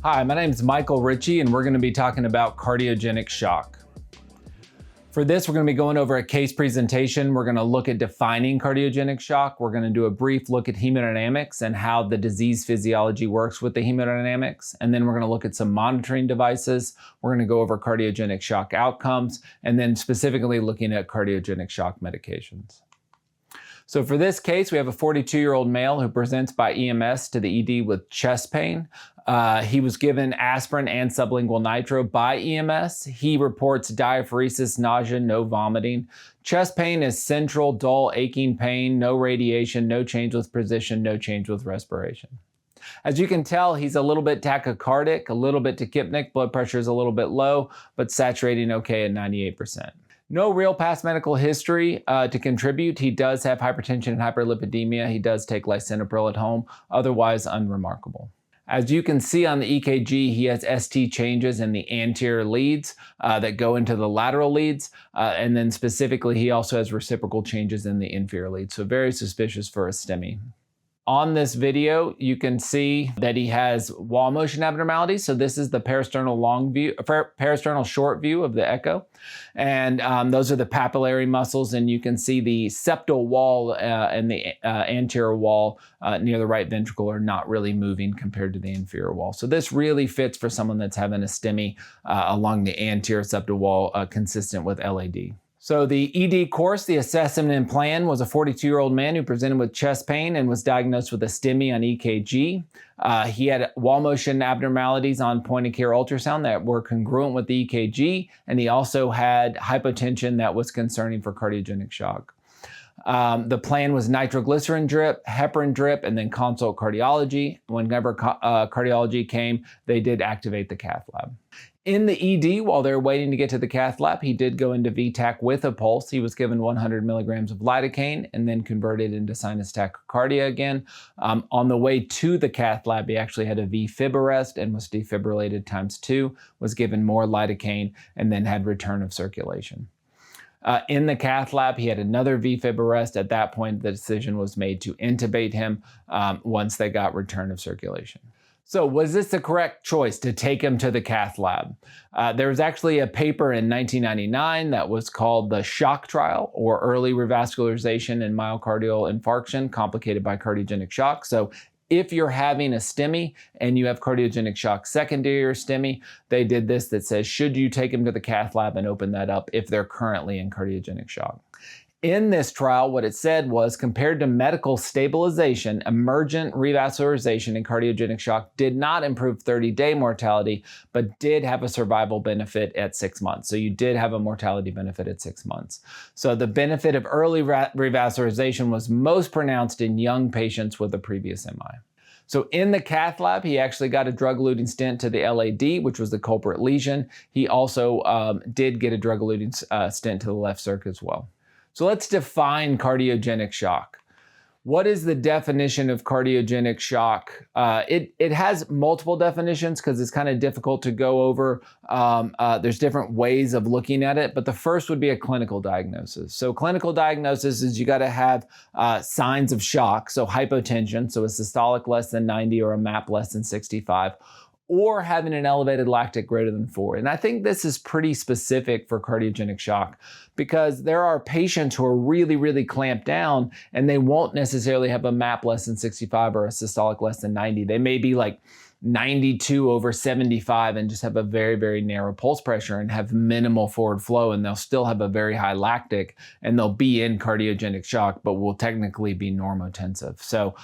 Hi, my name is Michael Ritchie, and we're going to be talking about cardiogenic shock. For this, we're going to be going over a case presentation. We're going to look at defining cardiogenic shock. We're going to do a brief look at hemodynamics and how the disease physiology works with the hemodynamics. And then we're going to look at some monitoring devices. We're going to go over cardiogenic shock outcomes, and then specifically looking at cardiogenic shock medications. So for this case, we have a 42-year-old male who presents by EMS to the ED with chest pain. He was given aspirin and sublingual nitro by EMS. He reports diaphoresis, nausea, no vomiting. Chest pain is central, dull, aching pain, no radiation, no change with position, no change with respiration. As you can tell, he's a little bit tachycardic, a little bit tachypnic, blood pressure is a little bit low, but saturating okay at 98%. No real past medical history to contribute. He does have hypertension and hyperlipidemia. He does take lisinopril at home, otherwise unremarkable. As you can see on the EKG, he has ST changes in the anterior leads that go into the lateral leads. And then specifically, he also has reciprocal changes in the inferior leads. So very suspicious for a STEMI. On this video, you can see that he has wall motion abnormalities. So this is the parasternal long view, parasternal short view of the echo. And those are the papillary muscles. And you can see the septal wall and the anterior wall near the right ventricle are not really moving compared to the inferior wall. So this really fits for someone that's having a STEMI along the anterior septal wall consistent with LAD. So the ED course, the assessment and plan was a 42-year-old man who presented with chest pain and was diagnosed with a STEMI on EKG. He had wall motion abnormalities on point of care ultrasound that were congruent with the EKG, and he also had hypotension that was concerning for cardiogenic shock. The plan was nitroglycerin drip, heparin drip, and then consult cardiology. Whenever cardiology came, they did activate the cath lab. In the ED, while they were waiting to get to the cath lab, he did go into VTAC with a pulse. He was given 100 milligrams of lidocaine and then converted into sinus tachycardia again. On the way to the cath lab, he actually had a VFib arrest and was defibrillated ×2, was given more lidocaine, and then had return of circulation. In the cath lab, he had another VFib arrest. At that point, the decision was made to intubate him once they got return of circulation. So was this the correct choice to take him to the cath lab? There was actually a paper in 1999 that was called the SHOCK trial, or early revascularization and myocardial infarction complicated by cardiogenic shock. So if you're having a STEMI and you have cardiogenic shock secondary or STEMI, they did this that says, should you take him to the cath lab and open that up if they're currently in cardiogenic shock? In this trial, what it said was, compared to medical stabilization, emergent revascularization and cardiogenic shock did not improve 30-day mortality, but did have a survival benefit at 6 months. So you did have a mortality benefit at 6 months. So the benefit of early revascularization was most pronounced in young patients with a previous MI. So in the cath lab, he actually got a drug-eluting stent to the LAD, which was the culprit lesion. He also did get a drug-eluting stent to the left circ as well. So let's define cardiogenic shock. What is the definition of cardiogenic shock? It has multiple definitions because it's kind of difficult to go over. There's different ways of looking at it, but the first would be a clinical diagnosis. So clinical diagnosis is you got to have signs of shock, so hypotension, so a systolic less than 90 or a MAP less than 65, or having an elevated lactic greater than 4. And I think this is pretty specific for cardiogenic shock because there are patients who are really, really clamped down and they won't necessarily have a MAP less than 65 or a systolic less than 90. They may be like 92 over 75 and just have a very, very narrow pulse pressure and have minimal forward flow, and they'll still have a very high lactic and they'll be in cardiogenic shock, but will technically be normotensive. So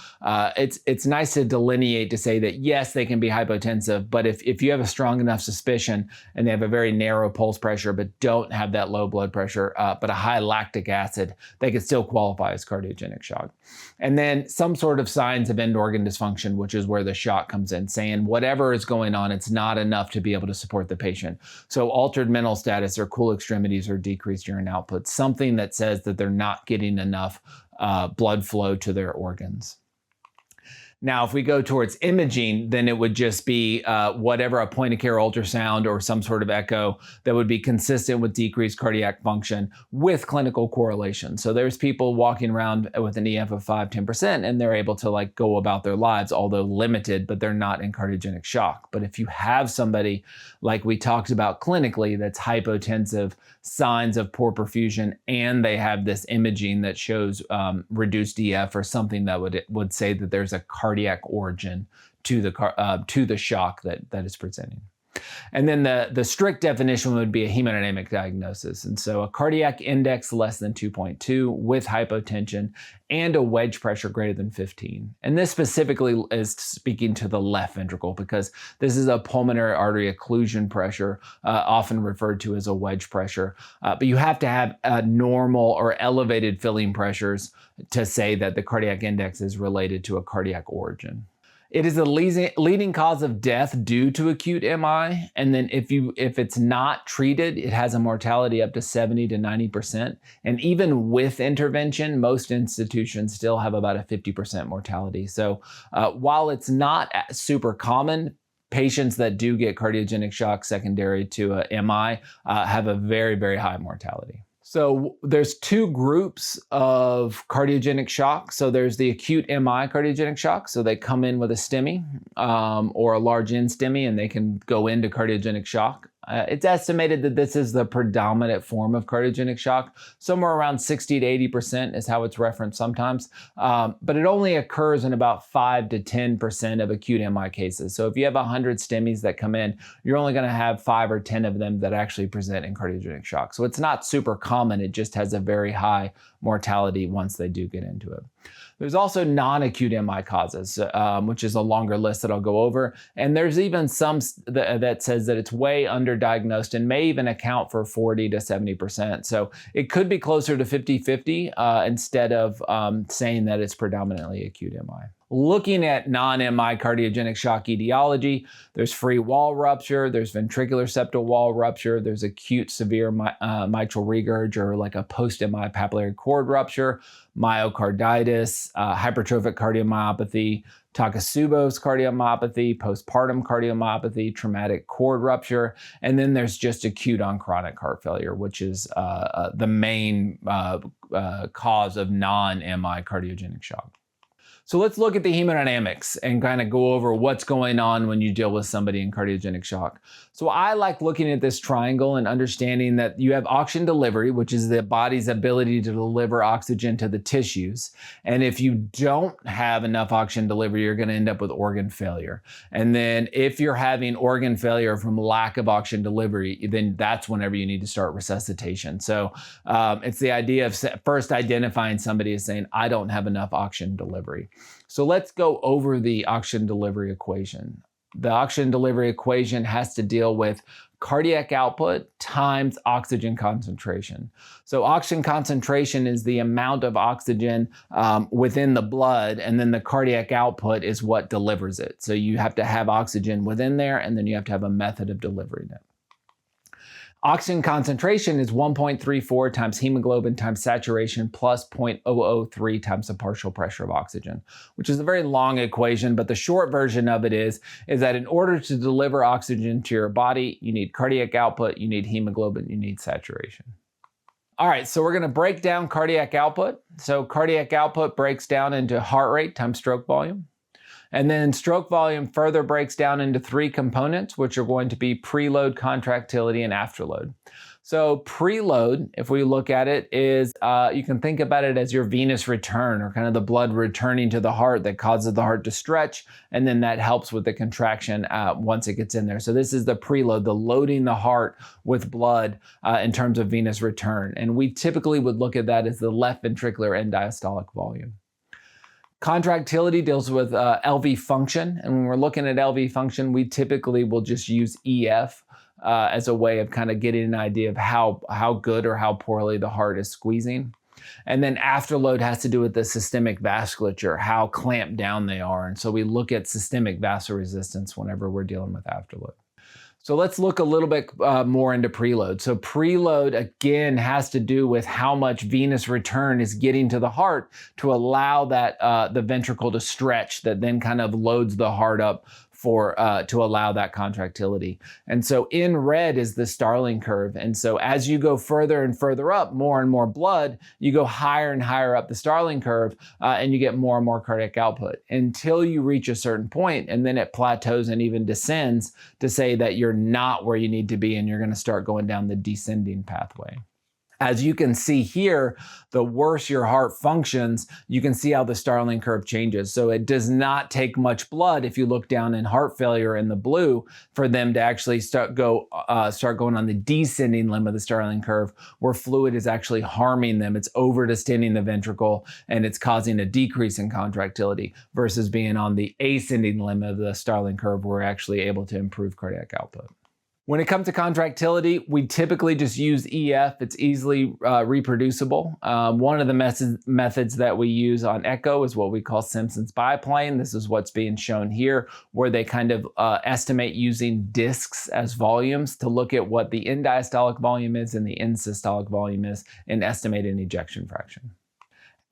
it's nice to delineate to say that yes, they can be hypotensive, but if you have a strong enough suspicion and they have a very narrow pulse pressure but don't have that low blood pressure, but a high lactic acid, they could still qualify as cardiogenic shock. And then some sort of signs of end organ dysfunction, which is where the shock comes in, saying whatever is going on, it's not enough to be able to support the patient. So altered mental status or cool extremities or decreased urine output, something that says that they're not getting enough blood flow to their organs. Now, if we go towards imaging, then it would just be whatever a point of care ultrasound or some sort of echo that would be consistent with decreased cardiac function with clinical correlation. So there's people walking around with an EF of 5-10%, and they're able to like go about their lives, although limited, but they're not in cardiogenic shock. But if you have somebody like we talked about clinically that's hypotensive, signs of poor perfusion, and they have this imaging that shows reduced EF or something that would say that there's a cardiac origin to the shock that is presenting. And then the strict definition would be a hemodynamic diagnosis. And so a cardiac index less than 2.2 with hypotension and a wedge pressure greater than 15. And this specifically is speaking to the left ventricle because this is a pulmonary artery occlusion pressure, often referred to as a wedge pressure. But you have to have normal or elevated filling pressures to say that the cardiac index is related to a cardiac origin. It is a leading cause of death due to acute MI. And then if it's not treated, it has a mortality up to 70 to 90%. And even with intervention, most institutions still have about a 50% mortality. So while it's not super common, patients that do get cardiogenic shock secondary to a MI have a very, very high mortality. So there's two groups of cardiogenic shock. So there's the acute MI cardiogenic shock. So they come in with a STEMI or a large end STEMI, and they can go into cardiogenic shock. It's estimated that this is the predominant form of cardiogenic shock. Somewhere around 60 to 80% is how it's referenced sometimes. But it only occurs in about 5 to 10% of acute MI cases. So if you have 100 STEMIs that come in, you're only going to have 5 or 10 of them that actually present in cardiogenic shock. So it's not super common. It just has a very high mortality once they do get into it. There's also non-acute MI causes, which is a longer list that I'll go over. And there's even some that says that it's way underdiagnosed and may even account for 40 to 70%. So it could be closer to 50-50 instead of saying that it's predominantly acute MI. Looking at non-MI cardiogenic shock etiology, there's free wall rupture, there's ventricular septal wall rupture, there's acute severe mitral regurg or like a post-MI papillary cord rupture, myocarditis, hypertrophic cardiomyopathy, Takotsubo's cardiomyopathy, postpartum cardiomyopathy, traumatic cord rupture, and then there's just acute on chronic heart failure, which is the main cause of non-MI cardiogenic shock. So let's look at the hemodynamics and kind of go over what's going on when you deal with somebody in cardiogenic shock. So I like looking at this triangle and understanding that you have oxygen delivery, which is the body's ability to deliver oxygen to the tissues. And if you don't have enough oxygen delivery, you're going to end up with organ failure. And then if you're having organ failure from lack of oxygen delivery, then that's whenever you need to start resuscitation. So it's the idea of first identifying somebody as saying, I don't have enough oxygen delivery. So let's go over the oxygen delivery equation. The oxygen delivery equation has to deal with cardiac output times oxygen concentration. So oxygen concentration is the amount of oxygen within the blood, and then the cardiac output is what delivers it. So you have to have oxygen within there, and then you have to have a method of delivering it. Oxygen concentration is 1.34 times hemoglobin times saturation plus 0.003 times the partial pressure of oxygen, which is a very long equation, but the short version of it is that in order to deliver oxygen to your body, you need cardiac output, you need hemoglobin, you need saturation. All right, so we're going to break down cardiac output. So cardiac output breaks down into heart rate times stroke volume. And then stroke volume further breaks down into 3 components, which are going to be preload, contractility, and afterload. So preload, if we look at it, is you can think about it as your venous return, or kind of the blood returning to the heart that causes the heart to stretch, and then that helps with the contraction once it gets in there. So this is the preload, the loading the heart with blood in terms of venous return. And we typically would look at that as the left ventricular end diastolic volume. Contractility deals with LV function, and when we're looking at LV function, we typically will just use EF as a way of kind of getting an idea of how good or how poorly the heart is squeezing. And then afterload has to do with the systemic vasculature, how clamped down they are, and so we look at systemic vasoresistance whenever we're dealing with afterload. So let's look a little bit more into preload. So preload, again, has to do with how much venous return is getting to the heart to allow that the ventricle to stretch, that then kind of loads the heart up for to allow that contractility. And so in red is the Starling curve. And so as you go further and further up, more and more blood, you go higher and higher up the Starling curve, and you get more and more cardiac output until you reach a certain point, and then it plateaus and even descends to say that you're not where you need to be and you're going to start going down the descending pathway. As you can see here, the worse your heart functions, you can see how the Starling curve changes. So it does not take much blood, if you look down in heart failure in the blue, for them to actually start going on the descending limb of the Starling curve, where fluid is actually harming them. It's over distending the ventricle and it's causing a decrease in contractility, versus being on the ascending limb of the Starling curve, where we're actually able to improve cardiac output. When it comes to contractility, we typically just use EF. It's easily reproducible. One of the methods that we use on echo is what we call Simpson's biplane. This is what's being shown here, where they kind of estimate using discs as volumes to look at what the end diastolic volume is and the end systolic volume is, and estimate an ejection fraction.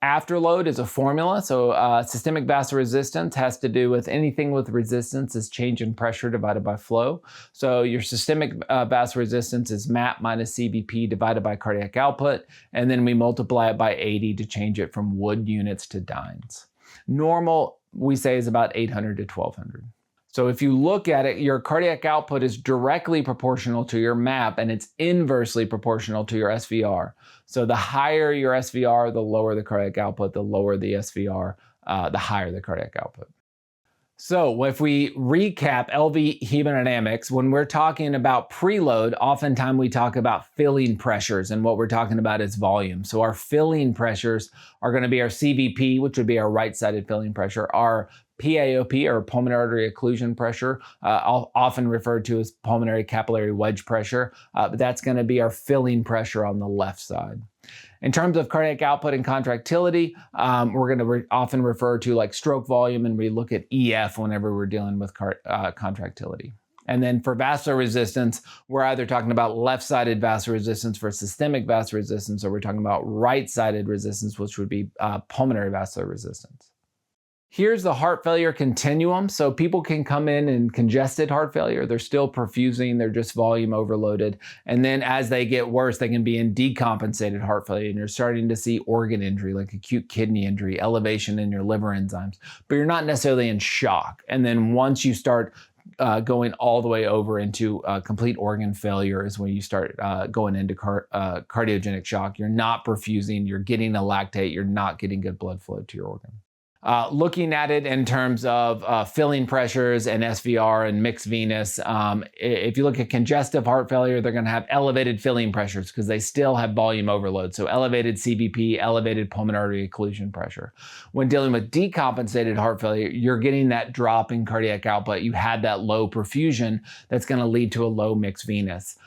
Afterload is a formula. So systemic vasoresistance has to do with anything with resistance is change in pressure divided by flow. So your systemic vasoresistance is MAP minus CVP divided by cardiac output. And then we multiply it by 80 to change it from Wood units to dynes. Normal, we say, is about 800 to 1200. So if you look at it, your cardiac output is directly proportional to your MAP, and it's inversely proportional to your SVR. So the higher your SVR, the lower the cardiac output. The lower the SVR, the higher the cardiac output. So if we recap LV hemodynamics, when we're talking about preload, oftentimes we talk about filling pressures, and what we're talking about is volume. So our filling pressures are going to be our CVP, which would be our right-sided filling pressure, our PAOP, or pulmonary artery occlusion pressure, often referred to as pulmonary capillary wedge pressure, but that's going to be our filling pressure on the left side. In terms of cardiac output and contractility, we're going to often refer to like stroke volume, and we look at EF whenever we're dealing with contractility. And then for vasoresistance, we're either talking about left-sided vasoresistance for systemic vasoresistance, or we're talking about right-sided resistance, which would be pulmonary vasoresistance. Here's the heart failure continuum. So people can come in congested heart failure. They're still perfusing, they're just volume overloaded. And then as they get worse, they can be in decompensated heart failure, and you're starting to see organ injury, like acute kidney injury, elevation in your liver enzymes, but you're not necessarily in shock. And then once you start going all the way over into complete organ failure is when you start going into cardiogenic shock. You're not perfusing, you're getting a lactate, you're not getting good blood flow to your organ. Looking at it in terms of filling pressures and SVR and mixed venous, if you look at congestive heart failure, they're going to have elevated filling pressures because they still have volume overload. So elevated CVP, elevated pulmonary artery occlusion pressure. When dealing with decompensated heart failure, you're getting that drop in cardiac output. You had that low perfusion that's going to lead to a low mixed venous.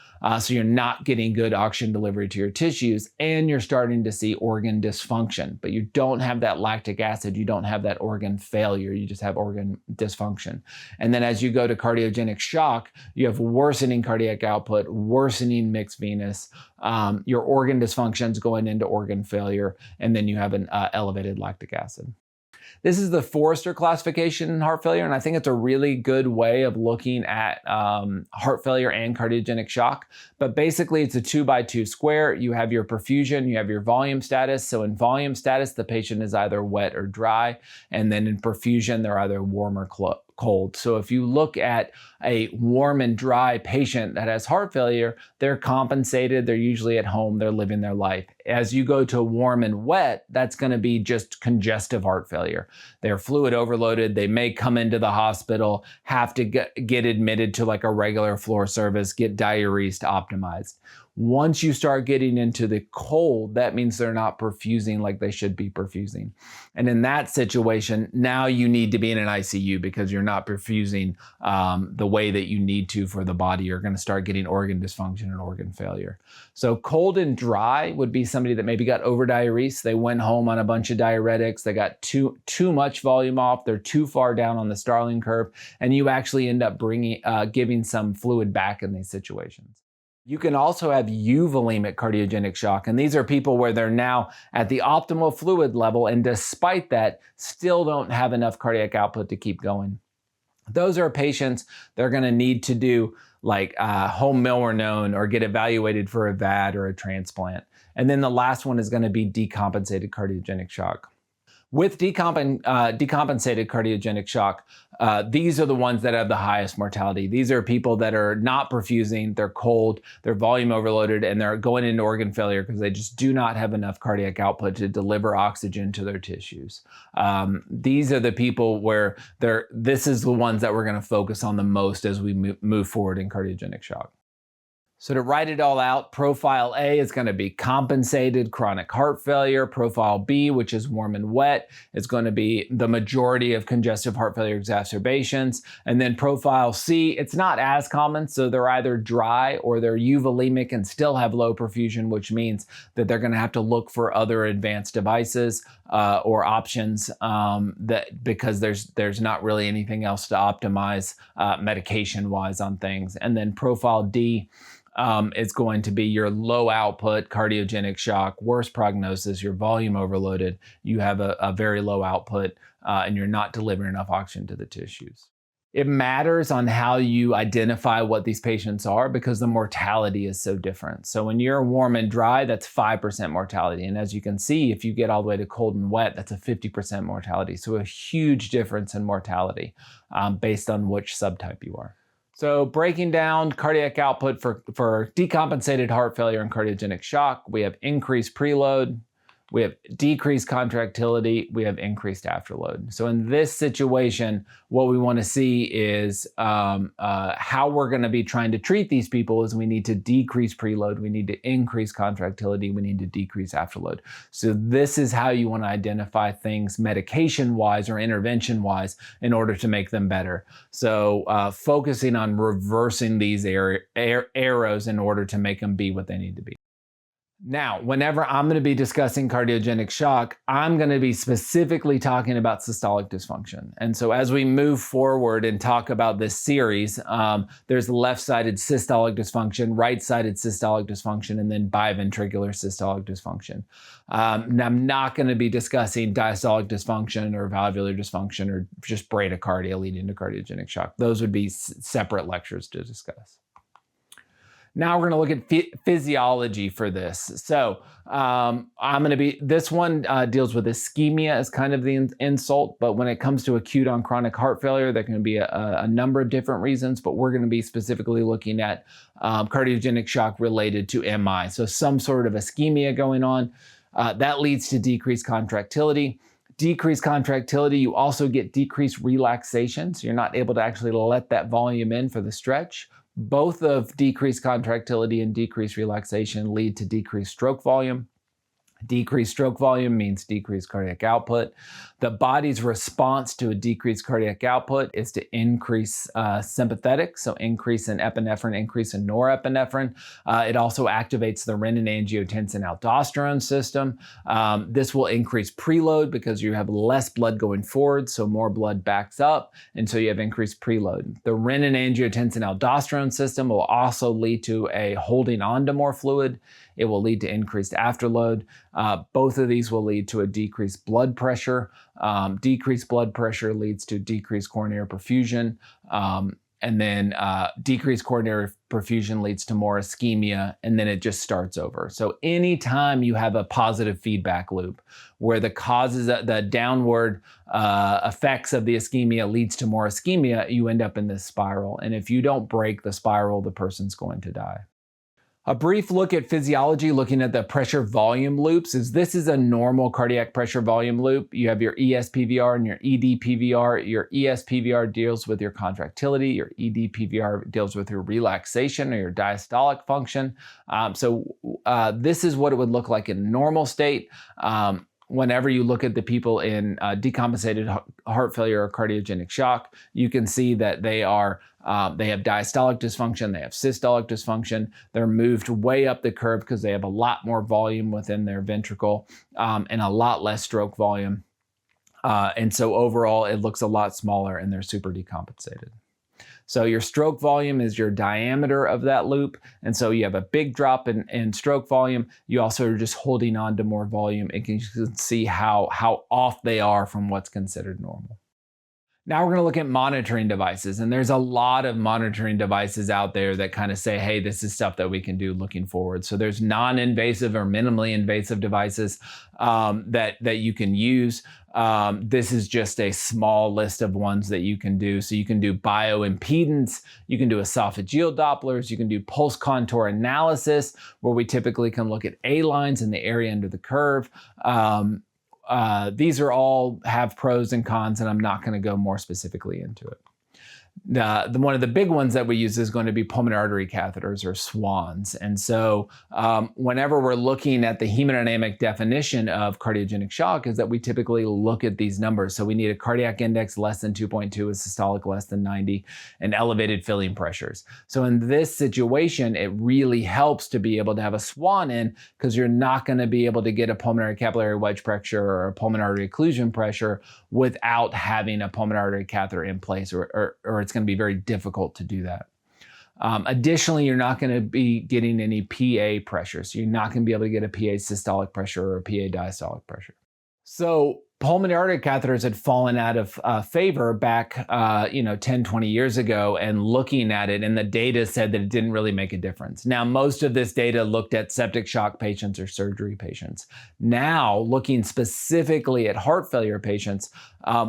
So you're not getting good oxygen delivery to your tissues, and you're starting to see organ dysfunction, but you don't have that lactic acid, you don't have that organ failure, you just have organ dysfunction. And then as you go to cardiogenic shock, you have worsening cardiac output, worsening mixed venous, your organ dysfunction's going into organ failure, and then you have an elevated lactic acid. This is the Forrester classification in heart failure, and I think it's a really good way of looking at heart failure and cardiogenic shock. But basically, it's a 2x2 square. You have your perfusion, you have your volume status. So in volume status, the patient is either wet or dry, and then in perfusion, they're either warm or cold. So if you look at a warm and dry patient that has heart failure, they're compensated, they're usually at home, they're living their life. As you go to warm and wet, that's going to be just congestive heart failure. They're fluid overloaded, they may come into the hospital, have to get admitted to like a regular floor service, get diuresed, optimized. Once you start getting into the cold, that means they're not perfusing like they should be perfusing. And in that situation, now you need to be in an ICU because you're not perfusing the way that you need to for the body. You're going to start getting organ dysfunction and organ failure. So cold and dry would be somebody that maybe got over-diuresed. They went home on a bunch of diuretics. They got too much volume off. They're too far down on the Starling curve. And you actually end up giving some fluid back in these situations. You can also have euvolemic cardiogenic shock, and these are people where they're now at the optimal fluid level, and despite that, still don't have enough cardiac output to keep going. Those are patients that are going to need to do like home milrinone or get evaluated for a VAD or a transplant. And then the last one is going to be decompensated cardiogenic shock. With decompensated cardiogenic shock, these are the ones that have the highest mortality. These are people that are not perfusing, they're cold, they're volume overloaded, and they're going into organ failure because they just do not have enough cardiac output to deliver oxygen to their tissues. These are the people where this is the ones that we're going to focus on the most as we move forward in cardiogenic shock. So to write it all out, profile A is going to be compensated chronic heart failure. Profile B, which is warm and wet, is going to be the majority of congestive heart failure exacerbations. And then profile C, it's not as common, so they're either dry or they're euvolemic and still have low perfusion, which means that they're going to have to look for other advanced devices or options because there's not really anything else to optimize medication-wise on things. And then profile D, it's going to be your low output cardiogenic shock, worse prognosis, you're volume overloaded, you have a very low output, and you're not delivering enough oxygen to the tissues. It matters on how you identify what these patients are because the mortality is so different. So when you're warm and dry, that's 5% mortality. And as you can see, if you get all the way to cold and wet, that's a 50% mortality. So a huge difference in mortality based on which subtype you are. So breaking down cardiac output for decompensated heart failure and cardiogenic shock, we have increased preload, we have decreased contractility, we have increased afterload. So in this situation, what we want to see is how we're going to be trying to treat these people is we need to decrease preload, we need to increase contractility, we need to decrease afterload. So this is how you want to identify things medication-wise or intervention-wise in order to make them better. So focusing on reversing these arrows in order to make them be what they need to be. Now, whenever I'm going to be discussing cardiogenic shock, I'm going to be specifically talking about systolic dysfunction. And so as we move forward and talk about this series, there's left-sided systolic dysfunction, right-sided systolic dysfunction, and then biventricular systolic dysfunction. And I'm not going to be discussing diastolic dysfunction or valvular dysfunction or just bradycardia leading to cardiogenic shock. Those would be separate lectures to discuss. Now we're going to look at physiology for this. So this one deals with ischemia as kind of the insult, but when it comes to acute on chronic heart failure, there can be a number of different reasons, but we're going to be specifically looking at cardiogenic shock related to MI. So some sort of ischemia going on, that leads to decreased contractility. Decreased contractility, you also get decreased relaxation, so you're not able to actually let that volume in for the stretch. Both of decreased contractility and decreased relaxation lead to decreased stroke volume. Decreased stroke volume means decreased cardiac output. The body's response to a decreased cardiac output is to increase sympathetic, so increase in epinephrine, increase in norepinephrine. It also activates the renin-angiotensin-aldosterone system. This will increase preload because you have less blood going forward, so more blood backs up, and so you have increased preload. The renin-angiotensin-aldosterone system will also lead to a holding on to more fluid. It will lead to increased afterload. Both of these will lead to a decreased blood pressure. Decreased blood pressure leads to decreased coronary perfusion. And then decreased coronary perfusion leads to more ischemia, and then it just starts over. So anytime you have a positive feedback loop where the causes, the downward effects of the ischemia leads to more ischemia, you end up in this spiral. And if you don't break the spiral, the person's going to die. A brief look at physiology, looking at the pressure volume loops, this is a normal cardiac pressure volume loop. You have your ESPVR and your EDPVR. Your ESPVR deals with your contractility. Your EDPVR deals with your relaxation or your diastolic function. This is what it would look like in normal state. Whenever you look at the people in decompensated heart failure or cardiogenic shock, you can see that they have diastolic dysfunction, they have systolic dysfunction, they're moved way up the curve because they have a lot more volume within their ventricle and a lot less stroke volume. And so overall, it looks a lot smaller and they're super decompensated. So your stroke volume is your diameter of that loop. And so you have a big drop in stroke volume. You also are just holding on to more volume, and you can see how off they are from what's considered normal. Now we're going to look at monitoring devices, and there's a lot of monitoring devices out there that kind of say, hey, this is stuff that we can do looking forward. So there's non-invasive or minimally invasive devices that you can use. This is just a small list of ones that you can do. So you can do bioimpedance, you can do esophageal Dopplers, you can do pulse contour analysis, where we typically can look at A lines in the area under the curve. These are all have pros and cons, and I'm not going to go more specifically into it. One of the big ones that we use is going to be pulmonary artery catheters, or SWANs. And so whenever we're looking at the hemodynamic definition of cardiogenic shock, is that we typically look at these numbers. So we need a cardiac index less than 2.2, a systolic less than 90, and elevated filling pressures. So in this situation, it really helps to be able to have a SWAN in, because you're not going to be able to get a pulmonary capillary wedge pressure or a pulmonary artery occlusion pressure without having a pulmonary artery catheter in place, or it's going to be very difficult to do that. Additionally, you're not going to be getting any PA pressure. So you're not going to be able to get a PA systolic pressure or a PA diastolic pressure. So pulmonary artery catheters had fallen out of favor back 10, 20 years ago, and looking at it, and the data said that it didn't really make a difference. Now, most of this data looked at septic shock patients or surgery patients. Now, looking specifically at heart failure patients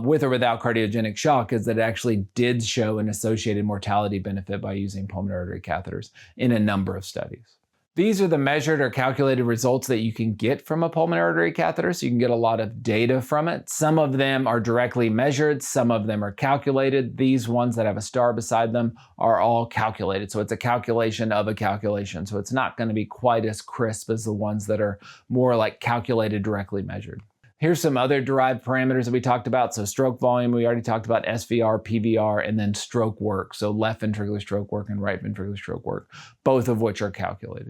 with or without cardiogenic shock, is that it actually did show an associated mortality benefit by using pulmonary artery catheters in a number of studies. These are the measured or calculated results that you can get from a pulmonary artery catheter, so you can get a lot of data from it. Some of them are directly measured, some of them are calculated. These ones that have a star beside them are all calculated. So it's a calculation of a calculation. So it's not going to be quite as crisp as the ones that are more like calculated, directly measured. Here's some other derived parameters that we talked about. So stroke volume, we already talked about SVR, PVR, and then stroke work. So left ventricular stroke work and right ventricular stroke work, both of which are calculated.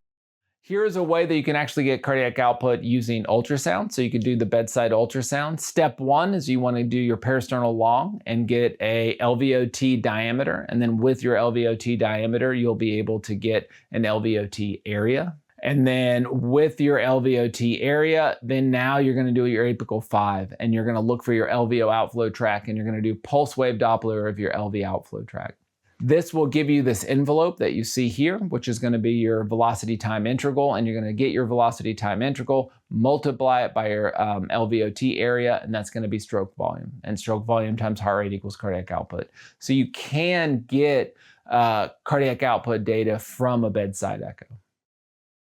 Here's a way that you can actually get cardiac output using ultrasound. So you can do the bedside ultrasound. Step one is you want to do your peristernal long and get a LVOT diameter. And then with your LVOT diameter, you'll be able to get an LVOT area. And then with your LVOT area, then now you're going to do your apical 5, and you're going to look for your LVO outflow tract, and you're going to do pulse wave Doppler of your LV outflow tract. This will give you this envelope that you see here, which is going to be your velocity time integral, and you're going to get your velocity time integral, multiply it by your LVOT area, and that's going to be stroke volume. And stroke volume times heart rate equals cardiac output. So you can get cardiac output data from a bedside echo.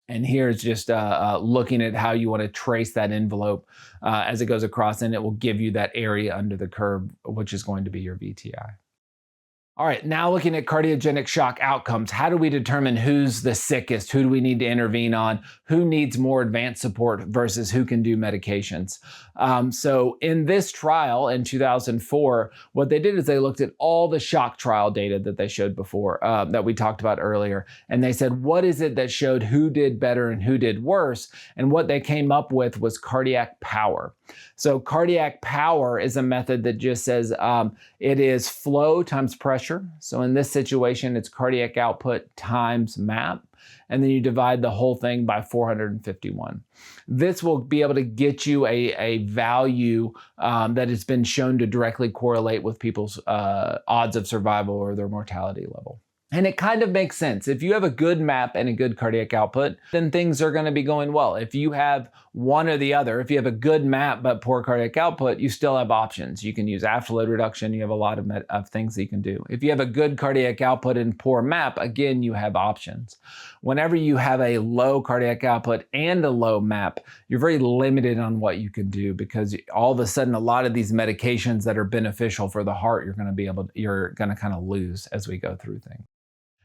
And here's just looking at how you want to trace that envelope as it goes across, and it will give you that area under the curve, which is going to be your VTI. All right, now looking at cardiogenic shock outcomes, how do we determine who's the sickest? Who do we need to intervene on? Who needs more advanced support versus who can do medications? So in this trial in 2004, what they did is they looked at all the shock trial data that they showed before, that we talked about earlier. And they said, what is it that showed who did better and who did worse? And what they came up with was cardiac power. So cardiac power is a method that just says it is flow times pressure. So in this situation, it's cardiac output times MAP, and then you divide the whole thing by 451. This will be able to get you a value that has been shown to directly correlate with people's odds of survival or their mortality level. And it kind of makes sense. If you have a good MAP and a good cardiac output, then things are going to be going well. If you have one or the other, if you have a good MAP but poor cardiac output, you still have options. You can use afterload reduction. You have a lot of things that you can do. If you have a good cardiac output and poor MAP, again, you have options. whenever you have a low cardiac output and a low MAP, you're very limited on what you can do, because all of a sudden a lot of these medications that are beneficial for the heart, you're going to kind of lose as we go through things.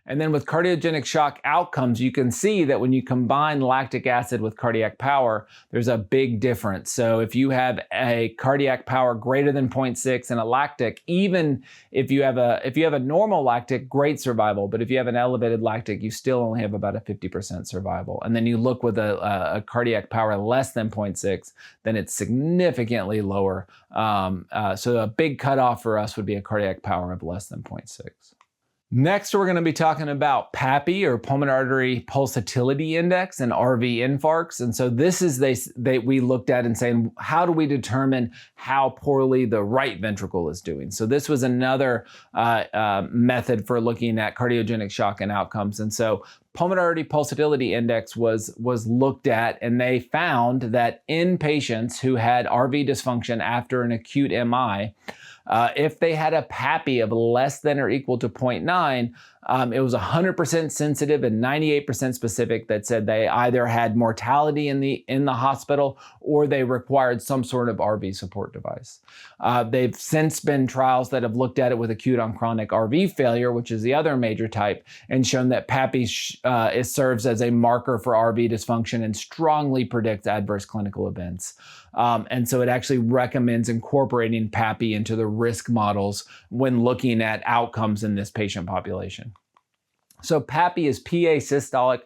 And then with cardiogenic shock outcomes, you can see that when you combine lactic acid with cardiac power, there's a big difference. So if you have a cardiac power greater than 0.6 and a lactic, even if you have a normal lactic, great survival. But if you have an elevated lactic, you still only have about a 50% survival. And then you look with a cardiac power less than 0.6, then it's significantly lower. So a big cutoff for us would be a cardiac power of less than 0.6. Next, we're going to be talking about PAPI, or pulmonary artery pulsatility index, and RV infarcts. And so this is we looked at and saying, how do we determine how poorly the right ventricle is doing? So this was another method for looking at cardiogenic shock and outcomes. And so pulmonary artery pulsatility index was looked at, and they found that in patients who had RV dysfunction after an acute MI, if they had a PAPI of less than or equal to 0.9, it was 100% sensitive and 98% specific that said they either had mortality in the hospital or they required some sort of RV support device. They've since been trials that have looked at it with acute on chronic RV failure, which is the other major type, and shown that PAPI serves as a marker for RV dysfunction and strongly predicts adverse clinical events. And so it actually recommends incorporating PAPI into the risk models when looking at outcomes in this patient population. So PAPI is PA systolic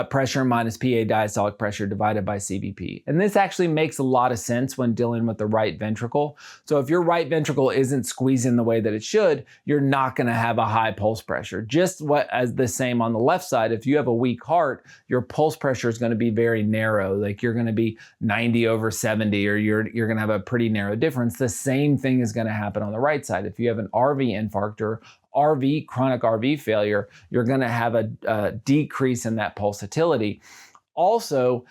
pressure minus PA diastolic pressure divided by CVP. And this actually makes a lot of sense when dealing with the right ventricle. So if your right ventricle isn't squeezing the way that it should, you're not going to have a high pulse pressure. Just as the same on the left side, if you have a weak heart, your pulse pressure is going to be very narrow. Like you're going to be 90/70, or you're going to have a pretty narrow difference. The same thing is going to happen on the right side. If you have an RV infarct or chronic RV failure, you're going to have a decrease in that pulsatility. Also,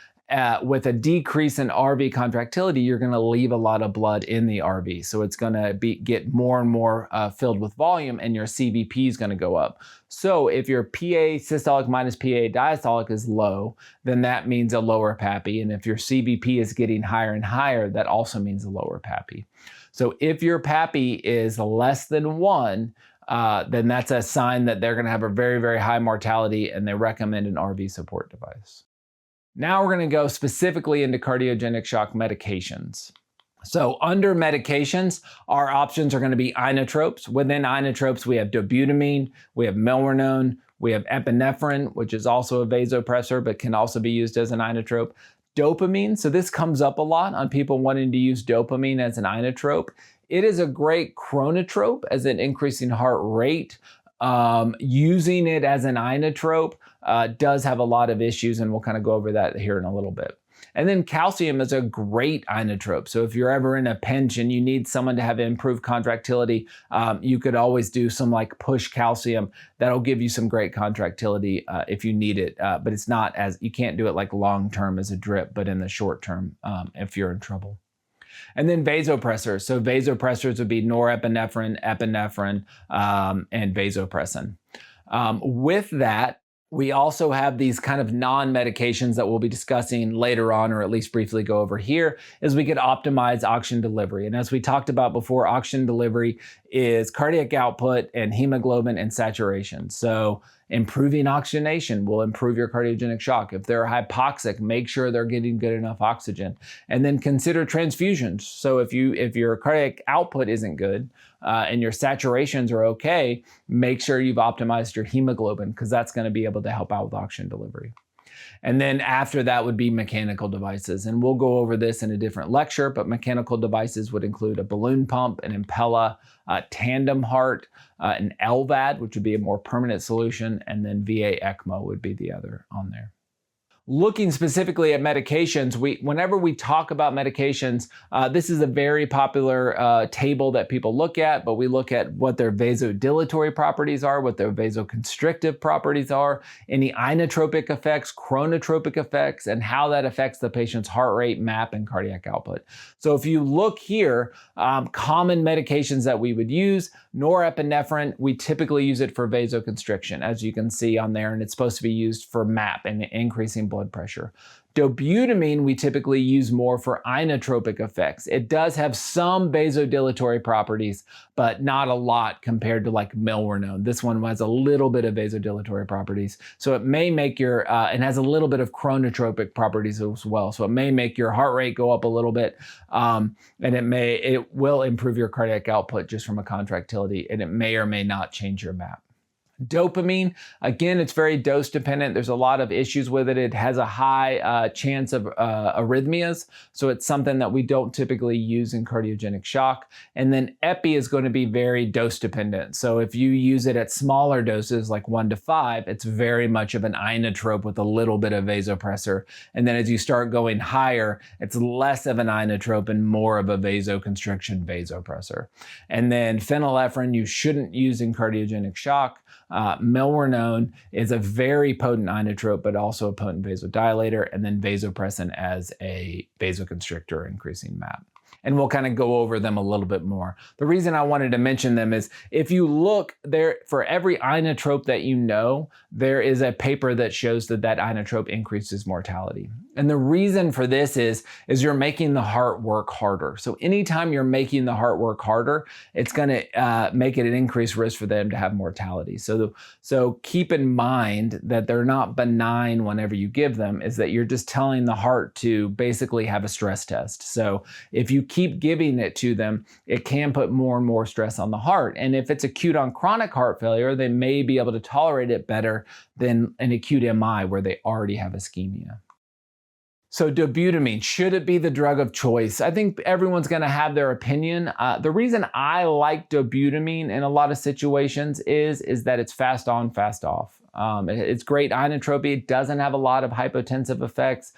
with a decrease in RV contractility, you're going to leave a lot of blood in the RV. So it's going to get more and more filled with volume, and your CVP is going to go up. So if your PA systolic minus PA diastolic is low, then that means a lower PAPI. And if your CVP is getting higher and higher, that also means a lower PAPI. So if your PAPI is less than 1, then that's a sign that they're going to have a very, very high mortality, and they recommend an RV support device. Now we're going to go specifically into cardiogenic shock medications. So under medications, our options are going to be inotropes. Within inotropes, we have dobutamine, we have milrinone, we have epinephrine, which is also a vasopressor, but can also be used as an inotrope. Dopamine, so this comes up a lot on people wanting to use dopamine as an inotrope. It is a great chronotrope as an increasing heart rate. Using it as an inotrope does have a lot of issues, and we'll kind of go over that here in a little bit. And then calcium is a great inotrope. So if you're ever in a pinch and you need someone to have improved contractility, you could always do some like push calcium. That'll give you some great contractility if you need it. But it's not you can't do it like long term as a drip, but in the short term if you're in trouble. And then vasopressors. So vasopressors would be norepinephrine, epinephrine, and vasopressin. With that, we also have these kind of non-medications that we'll be discussing later on, or at least briefly go over here, is we could optimize oxygen delivery. And as we talked about before, oxygen delivery is cardiac output and hemoglobin and saturation. So improving oxygenation will improve your cardiogenic shock. If they're hypoxic, make sure they're getting good enough oxygen. And then consider transfusions. So if your cardiac output isn't good and your saturations are okay, make sure you've optimized your hemoglobin, because that's going to be able to help out with oxygen delivery. And then after that would be mechanical devices. And we'll go over this in a different lecture, but mechanical devices would include a balloon pump, an Impella, a tandem heart, an LVAD, which would be a more permanent solution, and then VA ECMO would be the other on there. Looking specifically at medications, whenever we talk about medications, this is a very popular table that people look at, but we look at what their vasodilatory properties are, what their vasoconstrictive properties are, any inotropic effects, chronotropic effects, and how that affects the patient's heart rate, MAP, and cardiac output. So if you look here, common medications that we would use, norepinephrine, we typically use it for vasoconstriction, as you can see on there, and it's supposed to be used for MAP and increasing blood pressure. Dobutamine we typically use more for inotropic effects. It does have some vasodilatory properties, but not a lot compared to like milrinone. This one has a little bit of vasodilatory properties. So it may make your, and has a little bit of chronotropic properties as well. So it may make your heart rate go up a little bit, and it will improve your cardiac output just from a contractility, and it may or may not change your MAP. Dopamine, again, it's very dose dependent. There's a lot of issues with it. It has a high chance of arrhythmias, so it's something that we don't typically use in cardiogenic shock. And then epi is going to be very dose dependent. So if you use it at smaller doses, like 1 to 5, it's very much of an inotrope with a little bit of vasopressor. And then as you start going higher, it's less of an inotrope and more of a vasoconstriction vasopressor. And then phenylephrine, you shouldn't use in cardiogenic shock. Milrinone is a very potent inotrope, but also a potent vasodilator, and then vasopressin as a vasoconstrictor, increasing MAP. And we'll kind of go over them a little bit more. The reason I wanted to mention them is if you look there, for every inotrope that you know, there is a paper that shows that that inotrope increases mortality. And the reason for this is you're making the heart work harder. So anytime you're making the heart work harder, it's going to make it an increased risk for them to have mortality. So keep in mind that they're not benign whenever you give them, is that you're just telling the heart to basically have a stress test. So if you keep giving it to them, it can put more and more stress on the heart. And if it's acute on chronic heart failure, they may be able to tolerate it better than an acute MI where they already have ischemia. So dobutamine, should it be the drug of choice? I think everyone's going to have their opinion. The reason I like dobutamine in a lot of situations is that it's fast on, fast off. It's great inotropy. It doesn't have a lot of hypotensive effects.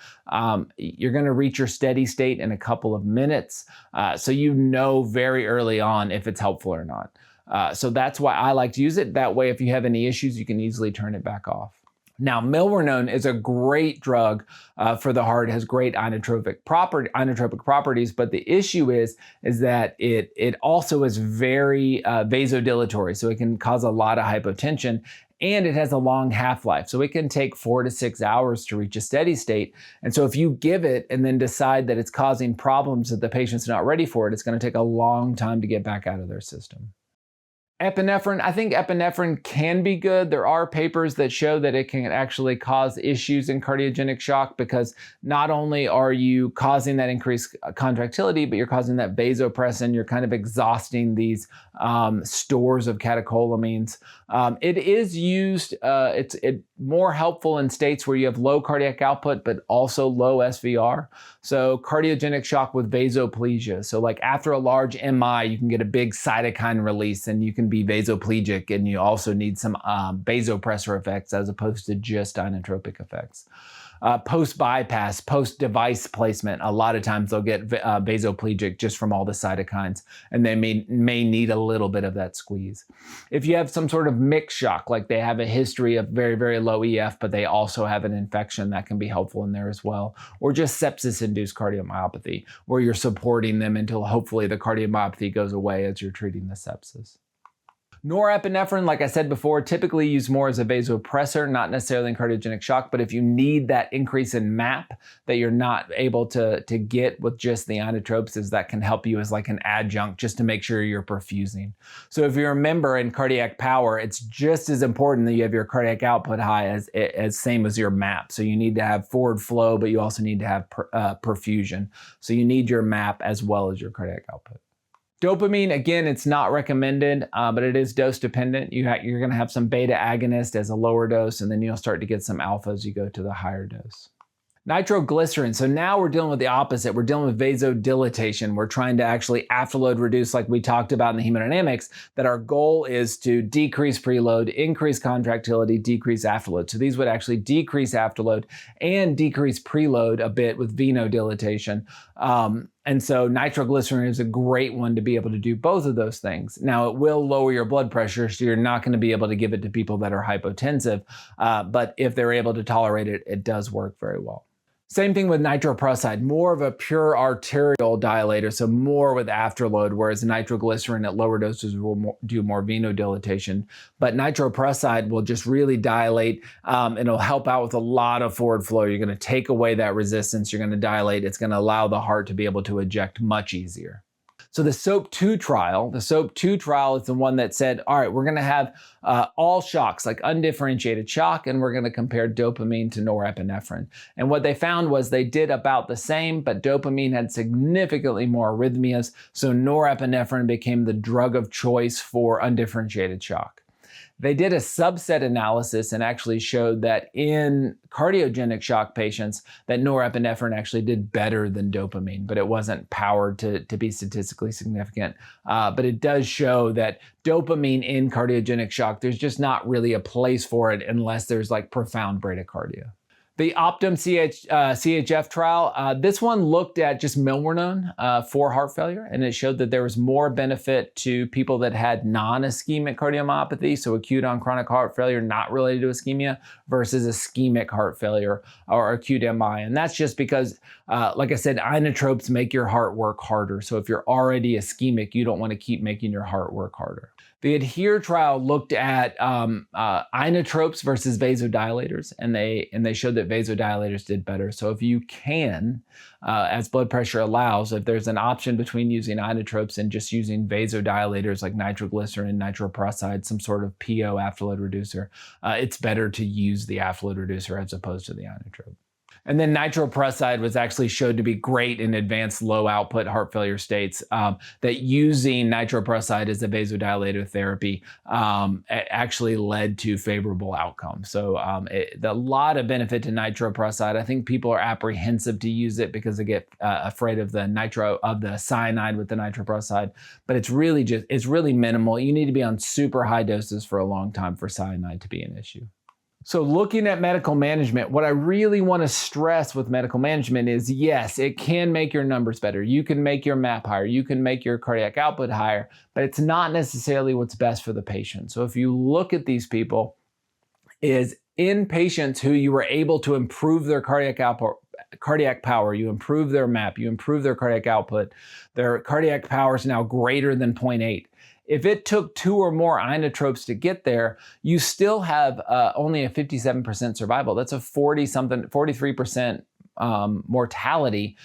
You're going to reach your steady state in a couple of minutes. So you know very early on if it's helpful or not. So that's why I like to use it. That way, if you have any issues, you can easily turn it back off. Now, milrinone is a great drug for the heart. It has great inotropic properties, but the issue is that it also is very vasodilatory, so it can cause a lot of hypotension, and it has a long half-life, so it can take 4 to 6 hours to reach a steady state. And so if you give it and then decide that it's causing problems that the patient's not ready for it, it's going to take a long time to get back out of their system. Epinephrine, I think epinephrine can be good. There are papers that show that it can actually cause issues in cardiogenic shock because not only are you causing that increased contractility, but you're causing that vasopressin. You're kind of exhausting these stores of catecholamines. It is used, it's more helpful in states where you have low cardiac output, but also low SVR. So cardiogenic shock with vasoplegia. So like after a large MI, you can get a big cytokine release and you can be vasoplegic, and you also need some vasopressor effects as opposed to just inotropic effects. Post-bypass, post-device placement, a lot of times they'll get vasoplegic just from all the cytokines, and they may need a little bit of that squeeze. If you have some sort of mixed shock, like they have a history of very, very low EF, but they also have an infection, that can be helpful in there as well. Or just sepsis-induced cardiomyopathy, where you're supporting them until hopefully the cardiomyopathy goes away as you're treating the sepsis. Norepinephrine, like I said before, typically used more as a vasopressor, not necessarily in cardiogenic shock, but if you need that increase in MAP that you're not able to get with just the inotropes, is that can help you as like an adjunct just to make sure you're perfusing. So if you remember in cardiac power, it's just as important that you have your cardiac output high as same as your MAP. So you need to have forward flow, but you also need to have perfusion. So you need your MAP as well as your cardiac output. Dopamine, again, it's not recommended, but it is dose dependent. You're going to have some beta agonist as a lower dose, and then you'll start to get some alpha as you go to the higher dose. Nitroglycerin. So now we're dealing with the opposite. We're dealing with vasodilatation. We're trying to actually afterload reduce, like we talked about in the hemodynamics, that our goal is to decrease preload, increase contractility, decrease afterload. So these would actually decrease afterload and decrease preload a bit with venodilatation. And so nitroglycerin is a great one to be able to do both of those things. Now, it will lower your blood pressure, so you're not going to be able to give it to people that are hypotensive. But if they're able to tolerate it, it does work very well. Same thing with nitroprusside, more of a pure arterial dilator, so more with afterload, whereas nitroglycerin at lower doses will do more venodilatation. But nitroprusside will just really dilate, and it'll help out with a lot of forward flow. You're going to take away that resistance, you're going to dilate, it's going to allow the heart to be able to eject much easier. So the SOAP2 trial, is the one that said, all right, we're going to have all shocks, like undifferentiated shock, and we're going to compare dopamine to norepinephrine. And what they found was they did about the same, but dopamine had significantly more arrhythmias, so norepinephrine became the drug of choice for undifferentiated shock. They did a subset analysis and actually showed that in cardiogenic shock patients that norepinephrine actually did better than dopamine, but it wasn't powered to be statistically significant. But it does show that dopamine in cardiogenic shock, there's just not really a place for it unless there's like profound bradycardia. The Optum CHF trial, this one looked at just milrinone for heart failure, and it showed that there was more benefit to people that had non-ischemic cardiomyopathy, so acute on chronic heart failure not related to ischemia, versus ischemic heart failure or acute MI. And that's just because, like I said, inotropes make your heart work harder. So if you're already ischemic, you don't want to keep making your heart work harder. The ADHERE trial looked at inotropes versus vasodilators, and they showed that vasodilators did better. So if you can, as blood pressure allows, if there's an option between using inotropes and just using vasodilators like nitroglycerin, nitroprusside, some sort of PO afterload reducer, it's better to use the afterload reducer as opposed to the inotrope. And then nitroprusside was actually showed to be great in advanced low output heart failure states, that using nitroprusside as a vasodilator therapy actually led to favorable outcomes. So a lot of benefit to nitroprusside. I think people are apprehensive to use it because they get afraid of the cyanide with the nitroprusside, but it's really minimal. You need to be on super high doses for a long time for cyanide to be an issue. So looking at medical management, what I really want to stress with medical management is, yes, it can make your numbers better. You can make your MAP higher. You can make your cardiac output higher, but it's not necessarily what's best for the patient. So if you look at these people, is in patients who you were able to improve their cardiac power, you improve their MAP, you improve their cardiac output, their cardiac power is now greater than 0.8. If it took 2 or more inotropes to get there, you still have only a 57% survival. That's a 43% mortality.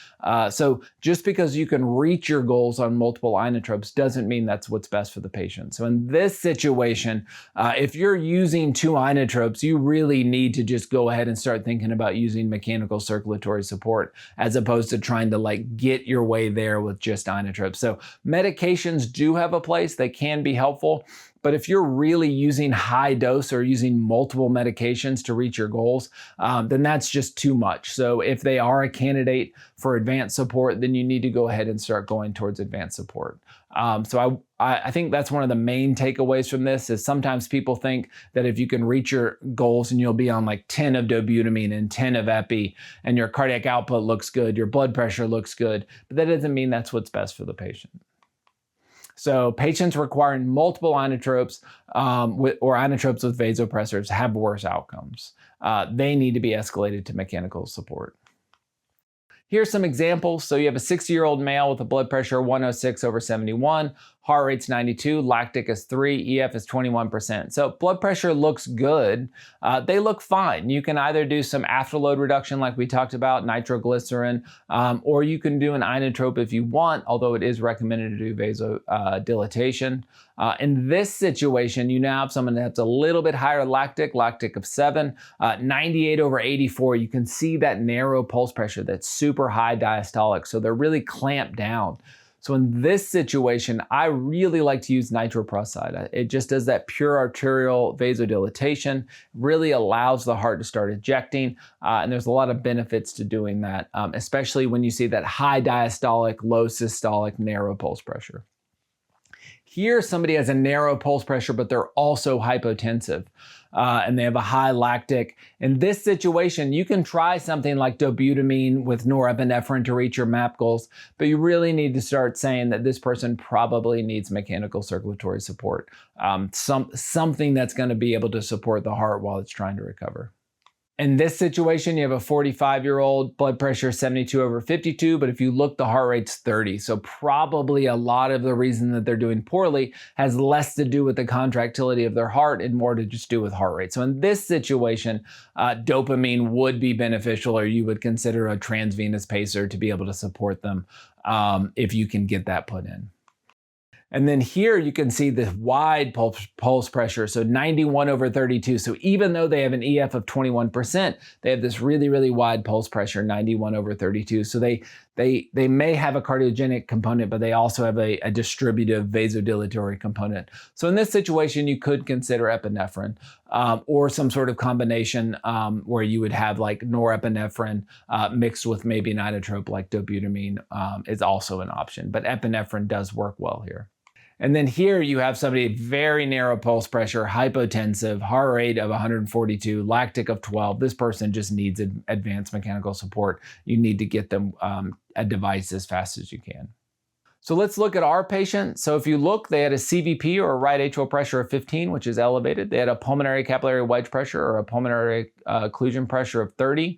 So just because you can reach your goals on multiple inotropes doesn't mean that's what's best for the patient. So in this situation, if you're using 2 inotropes, you really need to just go ahead and start thinking about using mechanical circulatory support as opposed to trying to like get your way there with just inotropes. So medications do have a place. They can be helpful. But if you're really using high dose or using multiple medications to reach your goals, then that's just too much. So if they are a candidate for advanced support, then you need to go ahead and start going towards advanced support. So I think that's one of the main takeaways from this is sometimes people think that if you can reach your goals and you'll be on like 10 of dobutamine and 10 of epi and your cardiac output looks good, your blood pressure looks good, but that doesn't mean that's what's best for the patient. So patients requiring multiple inotropes or inotropes with vasopressors have worse outcomes. They need to be escalated to mechanical support. Here's some examples. So you have a 60-year-old male with a blood pressure 106/71, heart rate's 92, lactic is 3, EF is 21%. So blood pressure looks good. They look fine. You can either do some afterload reduction like we talked about, nitroglycerin, or you can do an inotrope if you want, although it is recommended to do vasodilatation. In this situation, you now have someone that has a little bit higher lactic of 7, 98/84. You can see that narrow pulse pressure, that's super high diastolic. So they're really clamped down. So in this situation, I really like to use nitroprusside. It just does that pure arterial vasodilatation, really allows the heart to start ejecting, and there's a lot of benefits to doing that, especially when you see that high diastolic, low systolic, narrow pulse pressure. Here, somebody has a narrow pulse pressure, but they're also hypotensive, and they have a high lactic. In this situation, you can try something like dobutamine with norepinephrine to reach your MAP goals, but you really need to start saying that this person probably needs mechanical circulatory support, something that's going to be able to support the heart while it's trying to recover. In this situation, you have a 45-year-old, blood pressure 72/52, but if you look, the heart rate's 30. So probably a lot of the reason that they're doing poorly has less to do with the contractility of their heart and more to just do with heart rate. So in this situation, dopamine would be beneficial, or you would consider a transvenous pacer to be able to support them if you can get that put in. And then here you can see the wide pulse pressure, so 91/32. So even though they have an EF of 21%, they have this really, really wide pulse pressure, 91/32. So they may have a cardiogenic component, but they also have a distributive vasodilatory component. So in this situation, you could consider epinephrine or some sort of combination where you would have like norepinephrine mixed with maybe an inotrope like dobutamine is also an option, but epinephrine does work well here. And then here you have somebody very narrow pulse pressure, hypotensive, heart rate of 142, lactic of 12. This person just needs advanced mechanical support. You need to get them a device as fast as you can. So let's look at our patient. So if you look, they had a CVP or a right atrial pressure of 15, which is elevated. They had a pulmonary capillary wedge pressure or a pulmonary occlusion pressure of 30.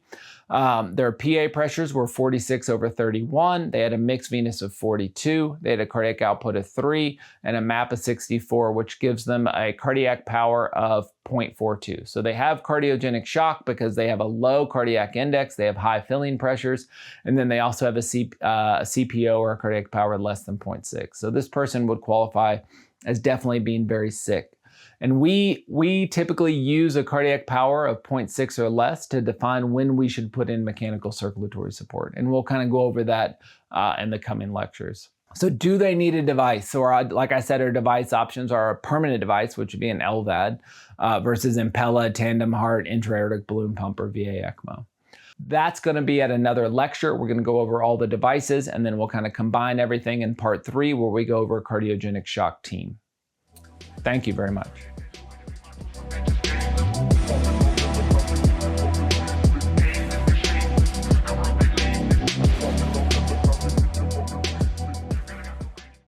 Their PA pressures were 46/31. They had a mixed venous of 42. They had a cardiac output of 3 and a MAP of 64, which gives them a cardiac power of 0.42. So they have cardiogenic shock because they have a low cardiac index. They have high filling pressures. And then they also have a CPO or a cardiac power less than 0.6. So this person would qualify as definitely being very sick. And we typically use a cardiac power of 0.6 or less to define when we should put in mechanical circulatory support. And we'll kind of go over that in the coming lectures. So do they need a device? So like I said, our device options are a permanent device, which would be an LVAD, versus Impella, tandem heart, intra-aortic balloon pump, or VA ECMO. That's going to be at another lecture. We're going to go over all the devices, and then we'll kind of combine everything in part 3 where we go over cardiogenic shock team. Thank you very much.